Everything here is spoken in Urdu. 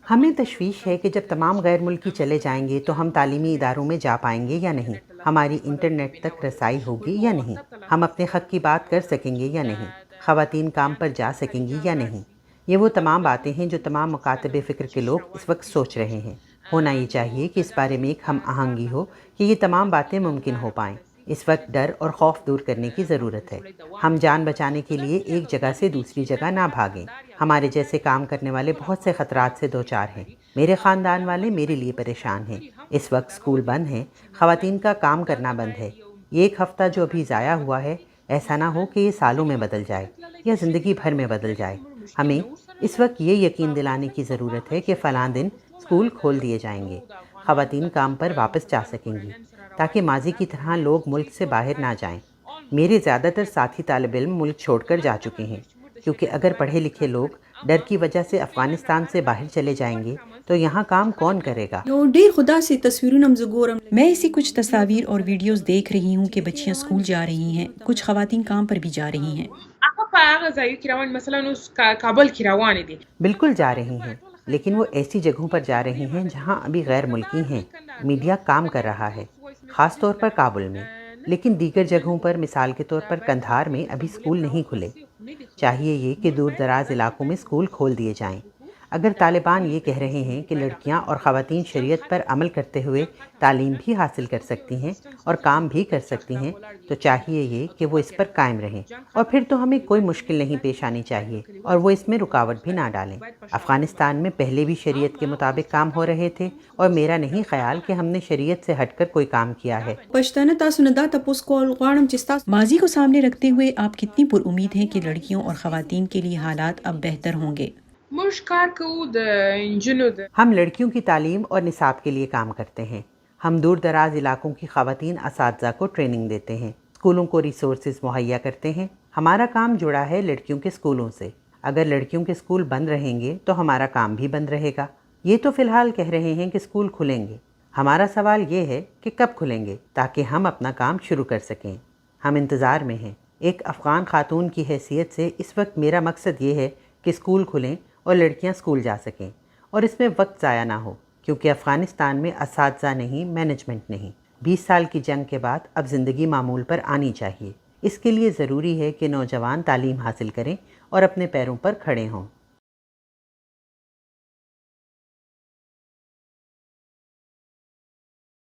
ہمیں تشویش ہے کہ جب تمام غیر ملکی چلے جائیں گے تو ہم تعلیمی اداروں میں جا پائیں گے یا نہیں، ہماری انٹرنیٹ تک رسائی ہوگی یا نہیں، ہم اپنے حق کی بات کر سکیں گے یا نہیں، خواتین کام پر جا سکیں گی یا نہیں۔ یہ وہ تمام باتیں ہیں جو تمام مکاتب فکر کے لوگ اس وقت سوچ رہے ہیں۔ ہونا یہ چاہیے کہ اس بارے میں ایک ہم آہنگی ہو کہ یہ تمام باتیں ممکن ہو پائیں۔ اس وقت ڈر اور خوف دور کرنے کی ضرورت ہے۔ ہم جان بچانے کے لیے ایک جگہ سے دوسری جگہ نہ بھاگیں۔ ہمارے جیسے کام کرنے والے بہت سے خطرات سے دوچار ہیں۔ میرے خاندان والے میرے لیے پریشان ہیں۔ اس وقت اسکول بند ہیں، خواتین کا کام کرنا بند ہے۔ یہ ایک ہفتہ جو ابھی ضائع ہوا ہے، ایسا نہ ہو کہ یہ سالوں میں بدل جائے یا زندگی بھر میں بدل جائے۔ ہمیں اس وقت یہ یقین دلانے کی ضرورت ہے کہ فلاں دن اسکول کھول دیے جائیں گے، خواتین کام پر واپس جا سکیں گی، تاکہ ماضی کی طرح لوگ ملک سے باہر نہ جائیں۔ میرے زیادہ تر ساتھی طالب علم ملک چھوڑ کر جا چکے ہیں، کیونکہ اگر پڑھے لکھے لوگ ڈر کی وجہ سے افغانستان سے باہر چلے جائیں گے تو یہاں کام کون کرے گا؟ میں ایسی کچھ تصاویر اور ویڈیوز دیکھ رہی ہوں کہ بچیاں اسکول جا رہی ہیں، کچھ خواتین کام پر بھی جا رہی ہیں۔ بالکل جا رہی ہیں، لیکن وہ ایسی جگہوں پر جا رہی ہیں جہاں ابھی غیر ملکی ہیں۔ میڈیا کام کر رہا ہے، خاص طور پر کابل میں، لیکن دیگر جگہوں پر مثال کے طور پر قندھار میں ابھی اسکول نہیں کھلے۔ چاہیے یہ کہ دور دراز علاقوں میں اسکول کھول دیے جائیں۔ اگر طالبان یہ کہہ رہے ہیں کہ لڑکیاں اور خواتین شریعت پر عمل کرتے ہوئے تعلیم بھی حاصل کر سکتی ہیں اور کام بھی کر سکتی ہیں، تو چاہیے یہ کہ وہ اس پر قائم رہیں، اور پھر تو ہمیں کوئی مشکل نہیں پیش آنی چاہیے اور وہ اس میں رکاوٹ بھی نہ ڈالیں۔ افغانستان میں پہلے بھی شریعت کے مطابق کام ہو رہے تھے، اور میرا نہیں خیال کہ ہم نے شریعت سے ہٹ کر کوئی کام کیا ہے۔ ماضی کو سامنے رکھتے ہوئے آپ کتنی پر امید ہیں کہ لڑکیوں اور خواتین کے لیے حالات اب بہتر ہوں گے؟ ہم لڑکیوں کی تعلیم اور نصاب کے لیے کام کرتے ہیں۔ ہم دور دراز علاقوں کی خواتین اساتذہ کو ٹریننگ دیتے ہیں، اسکولوں کو ریسورسز مہیا کرتے ہیں۔ ہمارا کام جڑا ہے لڑکیوں کے اسکولوں سے۔ اگر لڑکیوں کے اسکول بند رہیں گے تو ہمارا کام بھی بند رہے گا۔ یہ تو فی الحال کہہ رہے ہیں کہ اسکول کھلیں گے۔ ہمارا سوال یہ ہے کہ کب کھلیں گے تاکہ ہم اپنا کام شروع کر سکیں۔ ہم انتظار میں ہیں۔ ایک افغان خاتون کی حیثیت سے اس وقت میرا مقصد یہ ہے کہ اسکول کھلیں اور لڑکیاں اسکول جا سکیں، اور اس میں وقت ضائع نہ ہو، کیونکہ افغانستان میں اساتذہ نہیں، مینجمنٹ نہیں۔ 20 سال کی جنگ کے بعد اب زندگی معمول پر آنی چاہیے۔ اس کے لیے ضروری ہے کہ نوجوان تعلیم حاصل کریں اور اپنے پیروں پر کھڑے ہوں۔